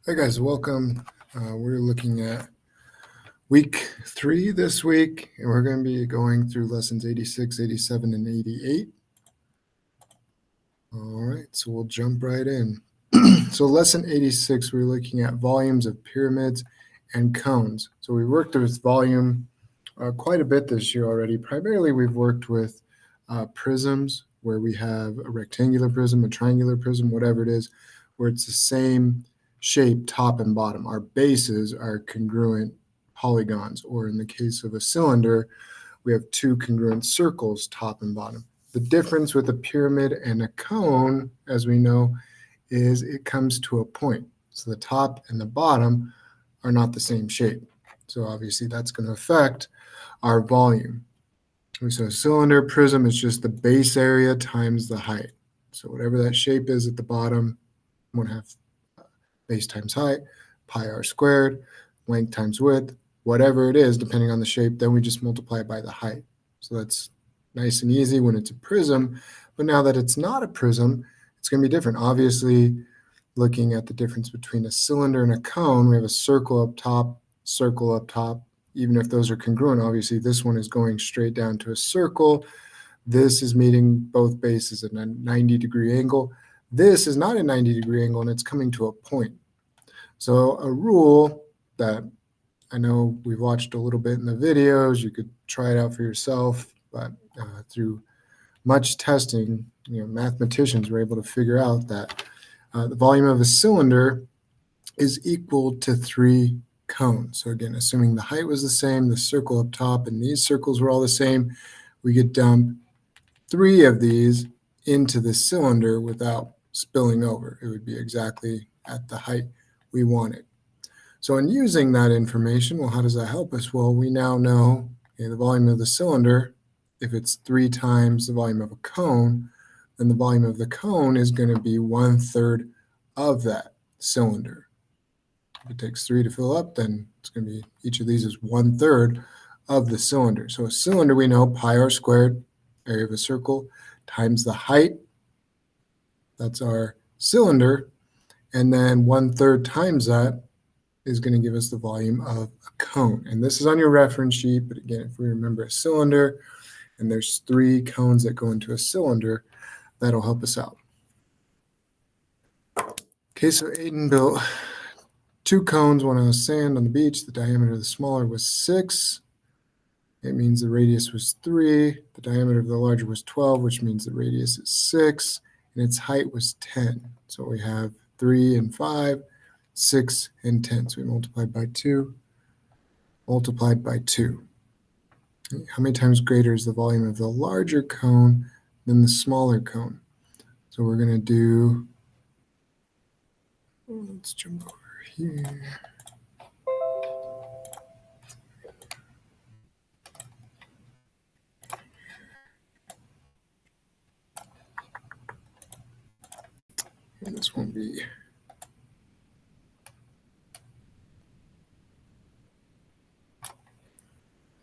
Hi guys, welcome. We're looking at week 3 this week, and we're going to be going through lessons 86, 87, and 88. All right, so we'll jump right in. So lesson 86, we're looking at volumes of pyramids and cones. So we worked with volume quite a bit this year already. Primarily, we've worked with prisms, where we have a rectangular prism, a triangular prism, whatever it is, where it's the same shape top and bottom. Our bases are congruent polygons, or in the case of a cylinder, we have two congruent circles top and bottom. The difference with a pyramid and a cone, as we know, is it comes to a point. So the top and the bottom are not the same shape. So obviously that's going to affect our volume. So a cylinder prism is just the base area times the height. So whatever that shape is at the bottom, 1/2 base times height, pi r squared, length times width, whatever it is, depending on the shape, then we just multiply it by the height. So that's nice and easy when it's a prism. But now that it's not a prism, it's going to be different. Obviously, looking at the difference between a cylinder and a cone, we have a circle up top, circle up top. Even if those are congruent, obviously this one is going straight down to a circle. This is meeting both bases at a 90-degree angle. This is not a 90-degree angle, and it's coming to a point. So a rule that I know we've watched a little bit in the videos, you could try it out for yourself, but through much testing, mathematicians were able to figure out that the volume of a cylinder is equal to 3 cones. So again, assuming the height was the same, the circle up top, and these circles were all the same, we could dump 3 of these into the cylinder without spilling over. It would be exactly at the height we wanted. So in using that information, well, how does that help us? Well, we now know the volume of the cylinder. If it's 3 times the volume of a cone, then the volume of the cone is going to be 1/3 of that cylinder. If it takes 3 to fill up, then it's going to be, each of these is 1/3 of the cylinder. So a cylinder, we know pi r squared, area of a circle, times the height. That's our cylinder. And then 1/3 times that is going to give us the volume of a cone. And this is on your reference sheet, but again, if we remember a cylinder, and there's 3 cones that go into a cylinder, that'll help us out. Okay, so Aiden built 2 cones, one on the sand on the beach. The diameter of the smaller was 6. It means the radius was 3. The diameter of the larger was 12, which means the radius is 6. And its height was 10. So we have 3 and 5, 6 and 10. So we multiplied by 2, multiplied by 2. How many times greater is the volume of the larger cone than the smaller cone? So we're going to do, let's jump over here. And this won't be,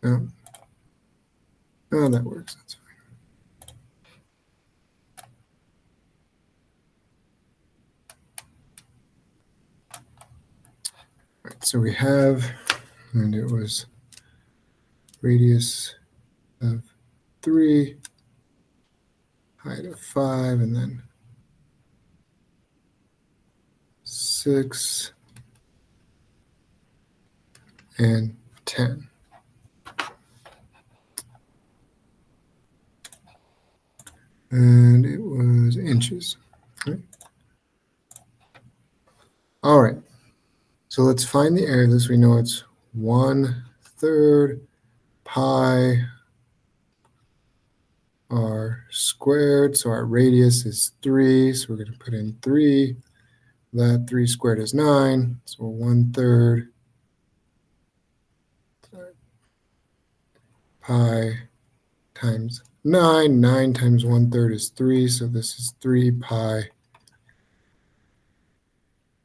no, that works, that's fine. All right, so we have, and it was radius of 3, height of 5, and then 6 and 10. And it was inches. Okay. All right, so let's find the area of this. We know it's 1/3 pi r squared. So our radius is 3. So we're going to put in 3. That 3 squared is 9. So 1/3 pi times 9. 9 times 1/3 is 3. So this is 3 pi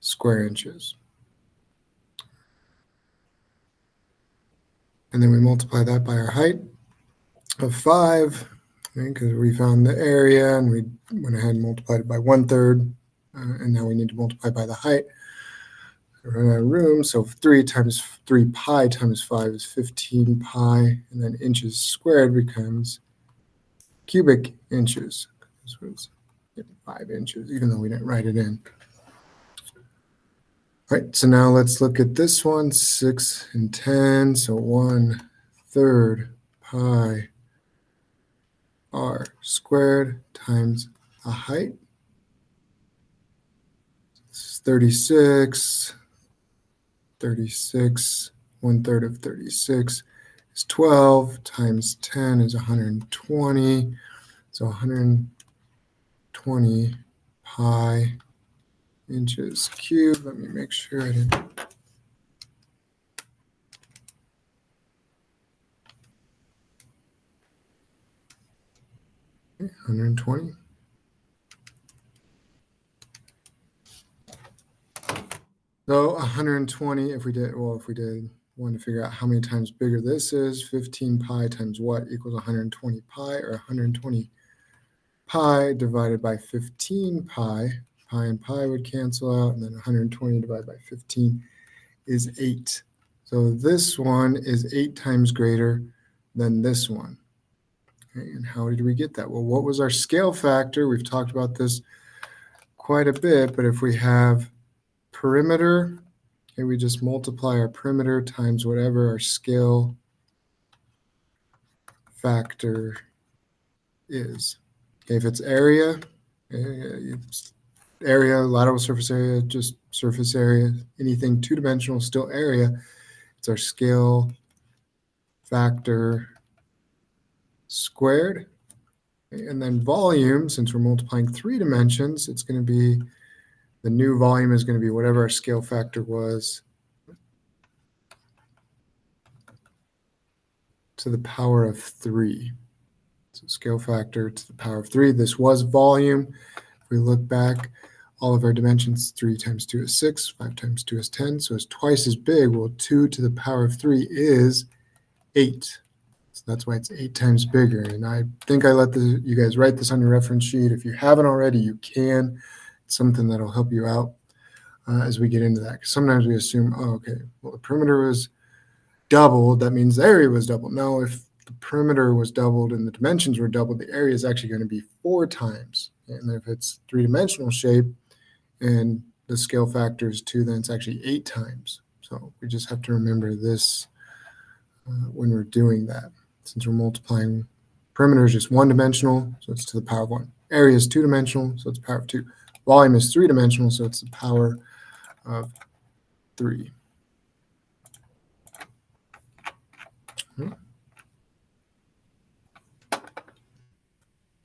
square inches. And then we multiply that by our height of 5, because we found the area and we went ahead and multiplied it by 1/3. And now we need to multiply by the height. run out of room, so 3 times 3 pi times 5 is 15 pi, and then inches squared becomes cubic inches. This was 5 inches, even though we didn't write it in. All right, so now let's look at this one, 6 and 10, so 1/3 pi r squared times a height. This is 36. 36, 1/3 of 36 is 12 times 10 is 120. So 120 pi inches cubed. Let me make sure I didn't. Okay, 120. So 120, if we did want to figure out how many times bigger this is, 15 pi times what equals 120 pi, or 120 pi divided by 15 pi. Pi and pi would cancel out, and then 120 divided by 15 is 8. So this one is 8 times greater than this one. Okay, and how did we get that? Well, what was our scale factor? We've talked about this quite a bit, but if we have perimeter, okay, we just multiply our perimeter times whatever our scale factor is. Okay, if it's area, lateral surface area, just surface area, anything two-dimensional, still area. It's our scale factor squared. And then volume, since we're multiplying 3 dimensions, it's going to be, the new volume is going to be whatever our scale factor was to the power of 3. So scale factor to the power of 3. This was volume. If we look back, all of our dimensions, 3 times 2 is 6, 5 times 2 is 10, so it's twice as big. Well, 2 to the power of 3 is 8. So that's why it's 8 times bigger. And I think I let you guys write this on your reference sheet. If you haven't already, you can. It's something that'll help you out as we get into that. Because sometimes we assume, oh, okay, well, the perimeter was doubled. That means the area was doubled. No, if the perimeter was doubled and the dimensions were doubled, the area is actually going to be 4 times. And if it's 3-dimensional shape and the scale factor is 2, then it's actually 8 times. So we just have to remember this when we're doing that. Since we're multiplying, perimeter is just 1-dimensional, so it's to the power of 1. Area is 2-dimensional, so it's power of 2. Volume is 3-dimensional, so it's the power of 3.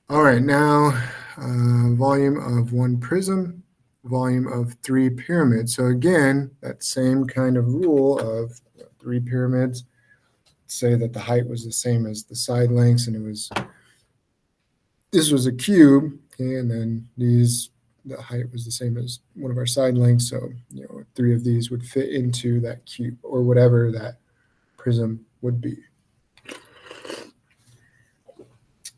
All right, now volume of 1 prism, volume of 3 pyramids. So again, that same kind of rule of 3 pyramids. Say that the height was the same as the side lengths, and this was a cube, okay, and then the height was the same as one of our side lengths. So 3 of these would fit into that cube, or whatever that prism would be.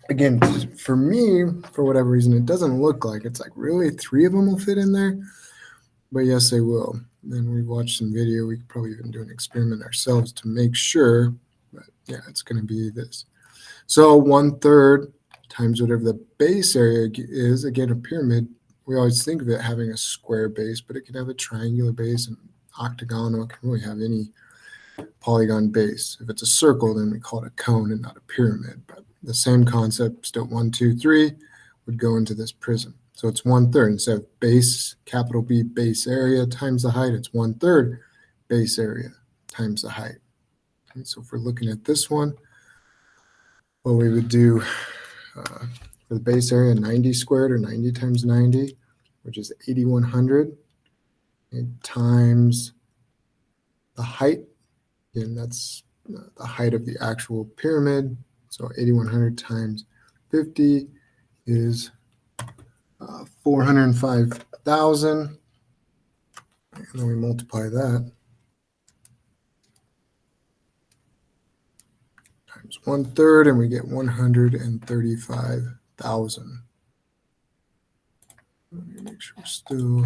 Again, for me, for whatever reason, it doesn't look like it's like really 3 of them will fit in there, but yes, they will. And then we watched some video. We could probably even do an experiment ourselves to make sure. But yeah, it's going to be this. So 1/3 times whatever the base area is. Again, a pyramid, we always think of it having a square base, but it can have a triangular base, and octagonal. It can really have any polygon base. If it's a circle, then we call it a cone and not a pyramid. But the same concept, still 1, 2, 3, would go into this prism. So it's 1/3. Instead of base, capital B, base area times the height, it's 1/3 base area times the height. Okay, so if we're looking at this one, what we would do for the base area, 90 squared, or 90 times 90, which is 8,100, times the height. Again, that's the height of the actual pyramid. So 8,100 times 50 is 405,000. And then we multiply that times 1/3, and we get 135,000. Let me make sure we're still.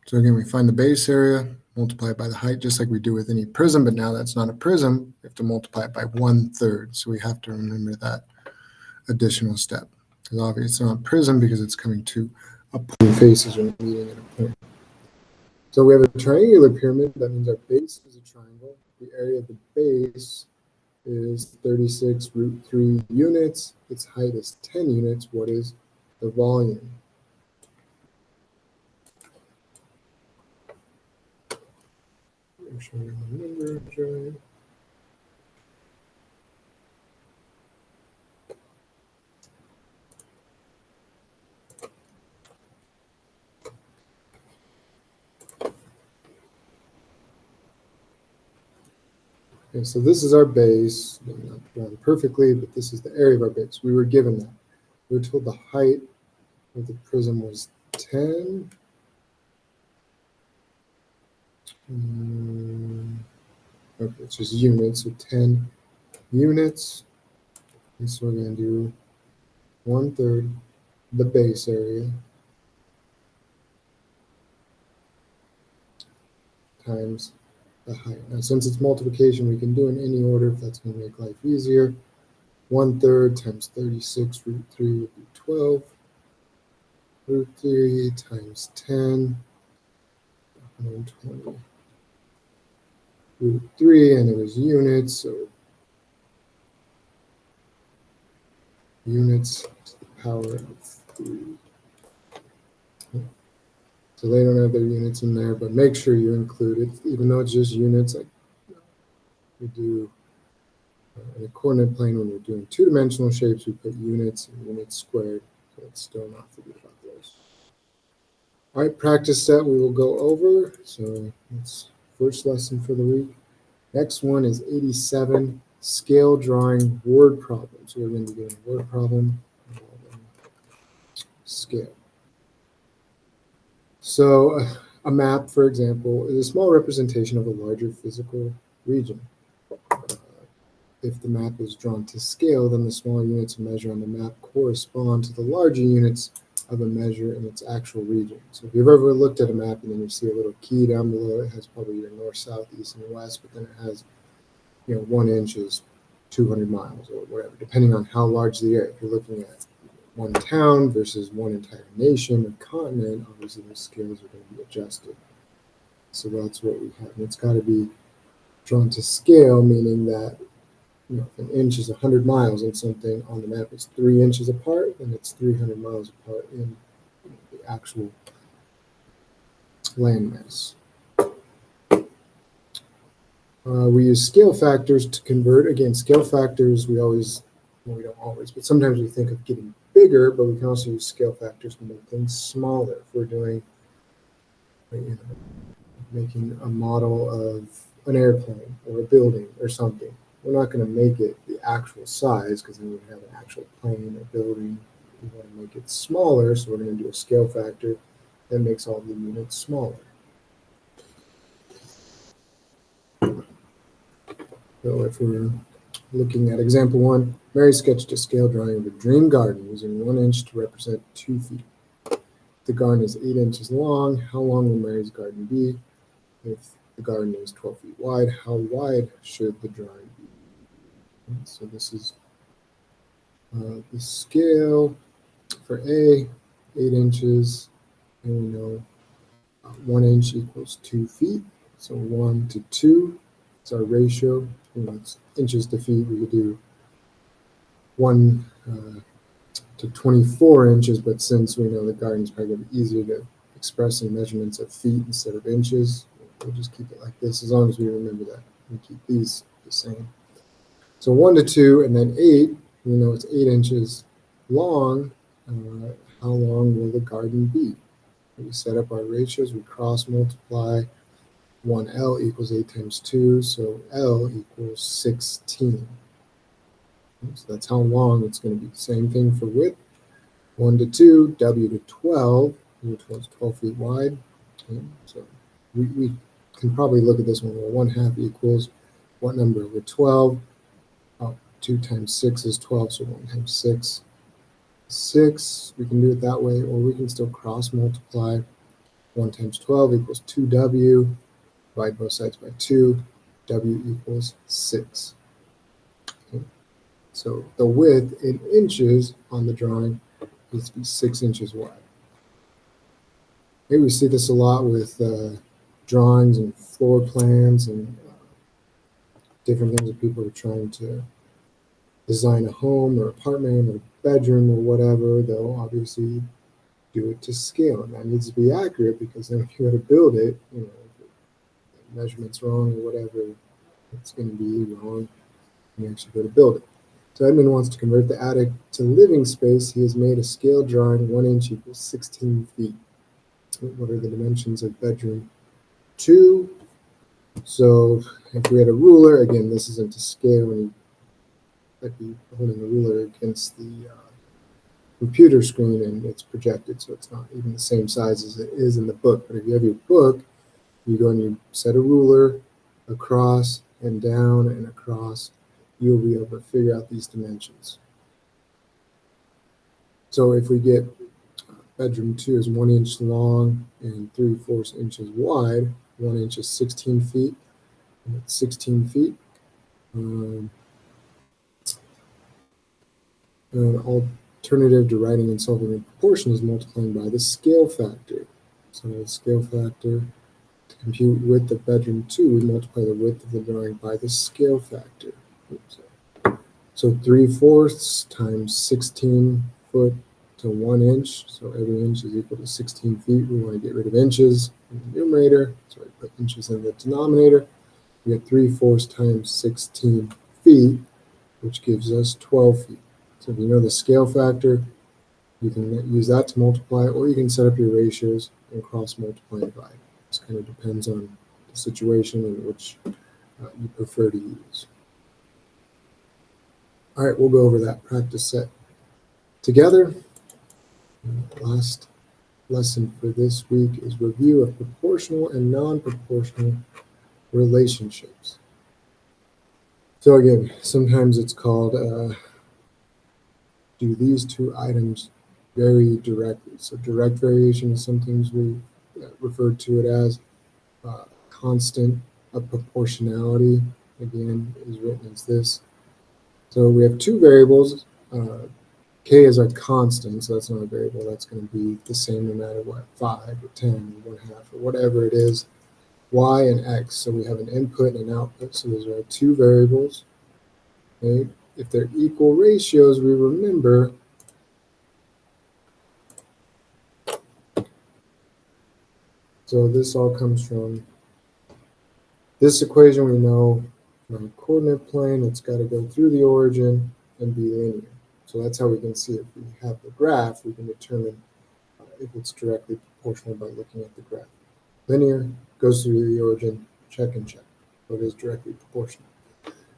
So again, we find the base area, multiply it by the height, just like we do with any prism, but now that's not a prism. We have to multiply it by 1/3. So we have to remember that additional step. Because obviously it's not a prism because it's coming to opposing faces when meeting at a point. So we have a triangular pyramid. That means our base is a triangle. The area of the base is 36 root 3 units. Its height is 10 units. What is the volume? Make sure I remember, right. Okay, so this is our base, not drawn perfectly, but this is the area of our base. We were given that. We were told the height of the prism was 10. Okay, it's just units, so 10 units. And so we're going to do 1/3 the base area times the height. Now, since it's multiplication, we can do in any order if that's going to make life easier. 1/3 times 36 root 3 would be 12. Root 3 times 10, 120. Root 3, and it was units, so units to the power of 3. So they don't have their units in there, but make sure you include it, even though it's just units. Like we do in a coordinate plane when we're doing two-dimensional shapes, we put units and units squared. So let's still not forget about those. All right, practice set we will go over. So that's first lesson for the week. Next one is 87, scale drawing word problem. So we're going to be doing a word problem involving scale. So a map, for example, is a small representation of a larger physical region. If the map is drawn to scale, then the smaller units of measure on the map correspond to the larger units of a measure in its actual region. So if you've ever looked at a map and then you see a little key down below, it has probably your north, south, east, and west, but then it has, 1 inch is 200 miles or whatever, depending on how large the area. If you're looking at one town versus one entire nation or continent, obviously the scales are going to be adjusted. So that's what we have. And it's got to be drawn to scale, meaning that if an inch is 100 miles and something on the map is 3 inches apart, then it's 300 miles apart in the actual landmass. We use scale factors to convert. Again, scale factors, we don't always, but sometimes we think of getting bigger, but we can also use scale factors to make things smaller. If we're doing, making a model of an airplane or a building or something, we're not going to make it the actual size because then we have an actual plane or building. We want to make it smaller, so we're going to do a scale factor that makes all the units smaller. So if we're looking at example 1, Mary sketched a scale drawing of a dream garden using 1 inch to represent 2 feet. The garden is 8 inches long. How long will Mary's garden be? If the garden is 12 feet wide, how wide should the drawing be? So this is the scale for A, 8 inches, and we know 1 inch equals 2 feet. So 1 to 2 is our ratio. It's inches to feet. We could do 1 to 24 inches, but since we know the garden is probably going to be easier to express in measurements of feet instead of inches, we'll just keep it like this as long as we remember that and keep these the same. So 1 to 2, and then 8, we know it's 8 inches long. How long will the garden be? We set up our ratios, we cross multiply. 1L equals 8 times 2, so L equals 16. So that's how long it's going to be. Same thing for width. 1 to 2, W to 12, which was 12 feet wide. Okay, so we can probably look at this one where 1/2 equals what number over 12? 2 times 6 is 12, so 1 times 6. 6, we can do it that way, or we can still cross multiply. 1 times 12 equals 2w. Divide both sides by 2. W equals 6. Okay. So the width in inches on the drawing needs to be 6 inches wide. Maybe we see this a lot with drawings and floor plans and different things that people are trying to design a home or apartment or bedroom or whatever. They'll obviously do it to scale, and that needs to be accurate, because then when you go to build it, if the measurement's wrong or whatever, it's going to be wrong when you actually go to build it. So Edmund wants to convert the attic to living space. He has made a scale drawing. 1 inch equals 16 feet. What are the dimensions of bedroom 2? So if we had a ruler, again, this isn't to scale, and I'd be holding a ruler against the computer screen and it's projected, so it's not even the same size as it is in the book. But if you have your book, you go and you set a ruler across and down and across, you'll be able to figure out these dimensions. So if we get bedroom 2 is 1 inch long and 3/4 inches wide, 1 inch is 16 feet, and it's 16 feet. An alternative to writing and solving in proportion is multiplying by the scale factor. So the scale factor, to compute width of bedroom 2, we multiply the width of the drawing by the scale factor. So 3/4 times 16 foot to 1 inch. So every inch is equal to 16 feet. We want to get rid of inches in the numerator, so I put inches in the denominator. We get 3/4 times 16 feet, which gives us 12 feet. So if you know the scale factor, you can use that to multiply, or you can set up your ratios and cross multiply and divide. This kind of depends on the situation and which you prefer to use. All right, we'll go over that practice set together. Last lesson for this week is review of proportional and non-proportional relationships. So again, sometimes it's called do these two items vary directly? So direct variation is sometimes we refer to it as constant of proportionality. Again, is written as this. So we have two variables. K is our constant, so that's not a variable. That's going to be the same no matter what, 5 or 10 or 1/2 or whatever it is. Y and X. So we have an input and an output. So those are our two variables. Okay. If they're equal ratios, we remember so this all comes from this equation. We know from a coordinate plane, it's got to go through the origin and be linear. So that's how we can see if we have the graph, we can determine if it's directly proportional by looking at the graph. Linear, goes through the origin, check and check. So it is directly proportional.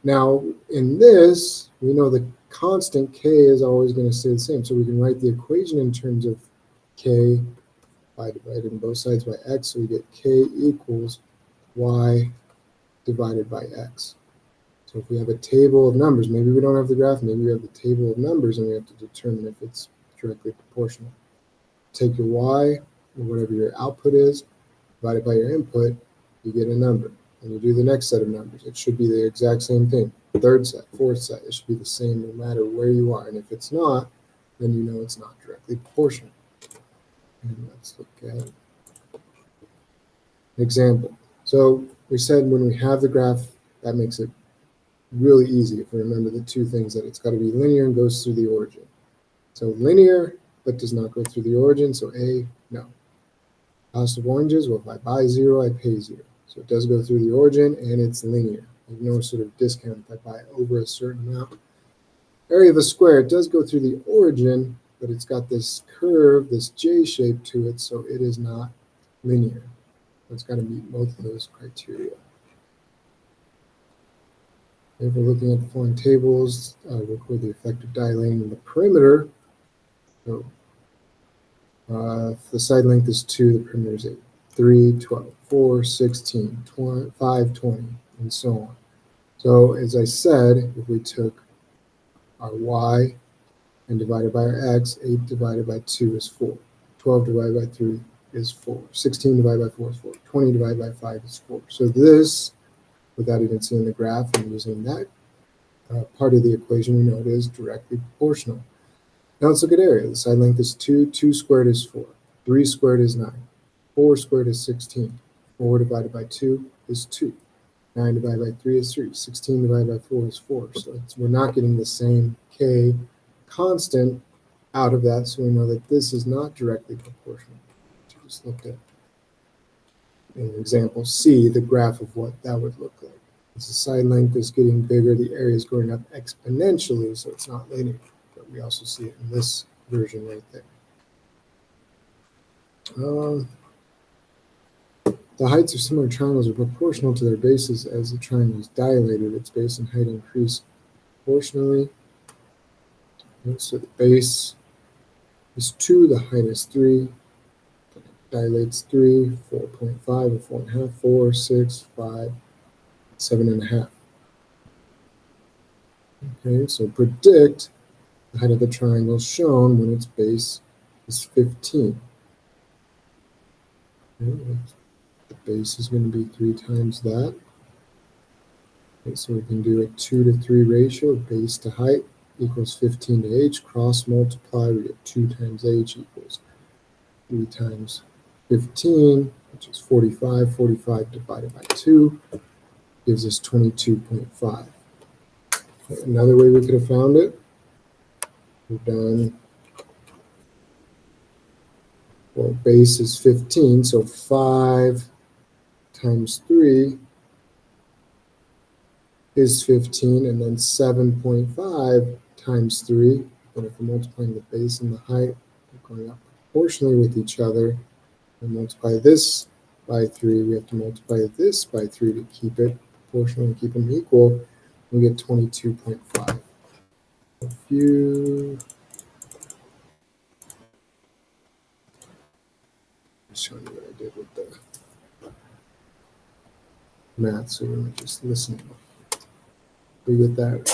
Now, in this, we know the constant K is always going to stay the same. So we can write the equation in terms of K by dividing both sides by X. So we get K equals Y divided by X. So if we have a table of numbers, maybe we don't have the graph, maybe we have the table of numbers, and we have to determine if it's directly proportional. Take your Y, or whatever your output is, divide it by your input, you get a number. And you do the next set of numbers. It should be the exact same thing. Third set, fourth set, it should be the same no matter where you are. And if it's not, then you know it's not directly proportional. And let's look at an example. So we said when we have the graph, that makes it really easy if we remember the two things, that it's got to be linear and goes through the origin. So linear, but does not go through the origin. So A, no. Cost of oranges, well, if I buy 0, I pay 0. So it does go through the origin and it's linear. There's no sort of discount if I buy over a certain amount. Area of a square, it does go through the origin, but it's got this curve, this J shape to it, so it is not linear. It's got to meet both of those criteria. If we're looking at the following tables, record the effect of dilating in the perimeter. So if the side length is 2, the perimeter is 8. 3, 12, 4, 16, 5, 20, and so on. So as I said, if we took our y and divided by our x, 8 divided by 2 is 4. 12 divided by 3 is 4. 16 divided by 4 is 4. 20 divided by 5 is 4. So this, without even seeing the graph and using that part of the equation, we know it is directly proportional. Now let's look at area. The side length is 2. 2 squared is 4. 3 squared is 9. 4 squared is 16. 4 divided by 2 is 2. 9 divided by 3 is 3. 16 divided by 4 is 4. So we're not getting the same K constant out of that, so we know that this is not directly proportional. So just looked at in example C, the graph of what that would look like. As the side length is getting bigger, the area is going up exponentially, so it's not linear. But we also see it in this version right there. The heights of similar triangles are proportional to their bases. As the triangle is dilated, its base and height increase proportionally. So the base is 2, the height is 3. Dilates 3, 4.5, or 4.5, 4, 6, 5, 7.5. Okay, so predict the height of the triangle shown when its base is 15. Okay, the base is going to be 3 times that. Okay, so we can do a 2 to 3 ratio, base to height equals 15 to h. Cross multiply, we get 2 times h equals 3 times 15, which is 45. 45 divided by 2 gives us 22.5. Another way we could have found it, we've done, well, base is 15, so 5 times 3 is 15, and then 7.5 times 3. And if we're multiplying the base and the height, they're going up proportionally with each other. And multiply this by 3, we have to multiply this by 3 to keep it proportional and keep them equal. We get 22.5. If you show you what I did with the math, so we're just listening. We get that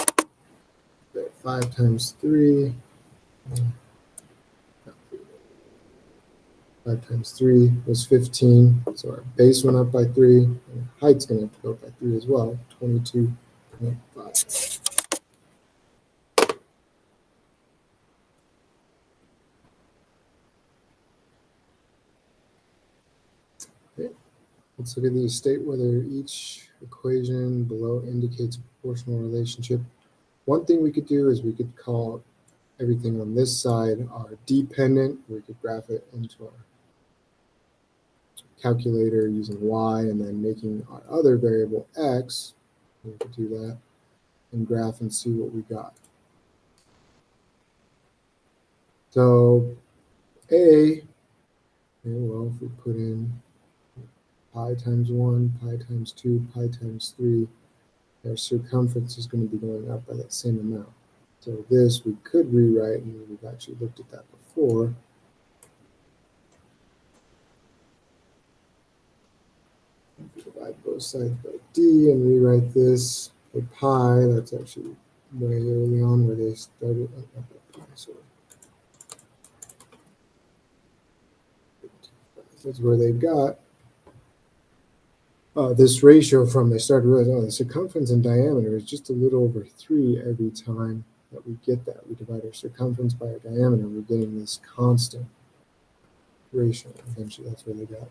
5 times 3. 5 times 3 was 15, so our base went up by 3, and height's going to have to go up by 3 as well, 22.5. Okay. Let's look at these. State whether each equation below indicates a proportional relationship. One thing we could do is we could call everything on this side our dependent. We could graph it into our calculator using y and then making our other variable x. We could do that and graph and see what we got. So A, well, if we put in pi times 1, pi times 2, pi times 3, our circumference is going to be going up by that same amount. So this we could rewrite, and we've actually looked at that before. Divide both sides by d and rewrite this by pi. That's actually way early on where they started. So that's where they got this ratio from. They started realizing, oh, the circumference and diameter is just a little over 3 every time that we get that. We divide our circumference by our diameter, we're getting this constant ratio. Eventually, that's where they got.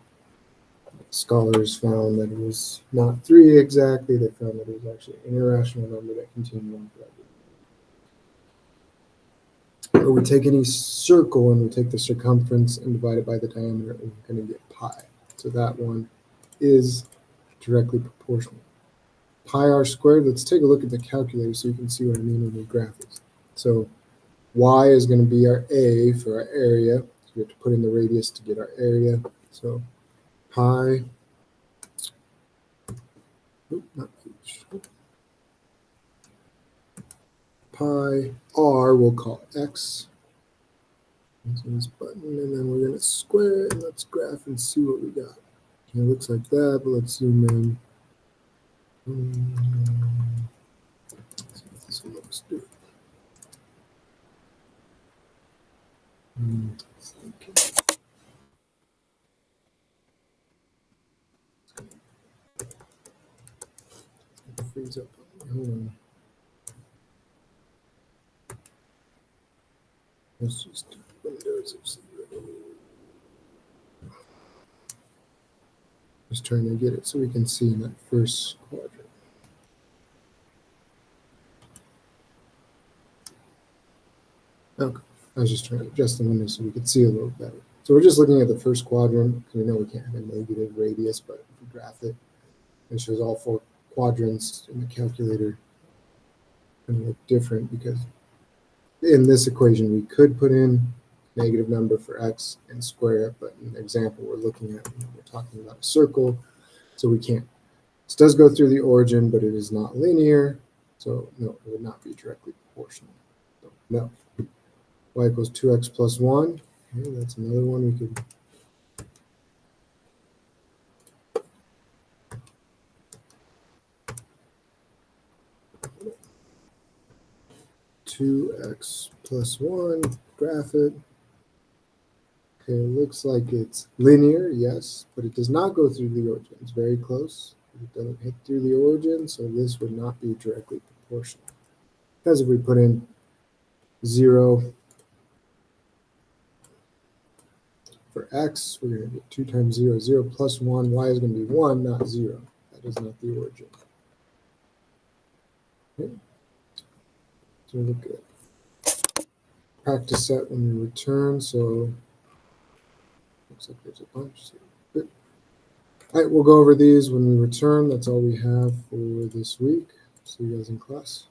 Scholars found that it was not 3 exactly. They found that it was actually an irrational number that continued on forever. Or we take any circle and we take the circumference and divide it by the diameter, and we're going to get pi. So that one is directly proportional. Pi r squared, let's take a look at the calculator so you can see what I mean when we graph this. So y is going to be our a for our area. So we have to put in the radius to get our area. So pi, not h, pi r we'll call x. So this button, and then we're going to square it. Let's graph and see what we got. It looks like that, but let's zoom in. Let's see if this looks good. freeze up. Hold on. Let's just do windows of 0. Just trying to get it so we can see in that first quadrant. Okay, I was just trying to adjust the window so we could see a little better. So we're just looking at the first quadrant because we know we can't have a negative radius, but if we graph it, it shows all 4 quadrants in the calculator. Going to look different because in this equation we could put in negative number for x and square it, but in the example we're looking at, we're talking about a circle, so we can't. This does go through the origin, but it is not linear, so no, it would not be directly proportional. So no. Y equals 2x plus 1. Okay, that's another one we could. Two x plus 1, graph it. Okay, it looks like it's linear, yes, but it does not go through the origin. It's very close. It doesn't hit through the origin, so this would not be directly proportional. Because if we put in 0 for x, we're going to get 2 times 0, 0 plus 1. Y is going to be 1, not 0. That is not the origin. Okay. So look at practice set when we return. So looks like there's a bunch. So good. All right, we'll go over these when we return. That's all we have for this week. See you guys in class.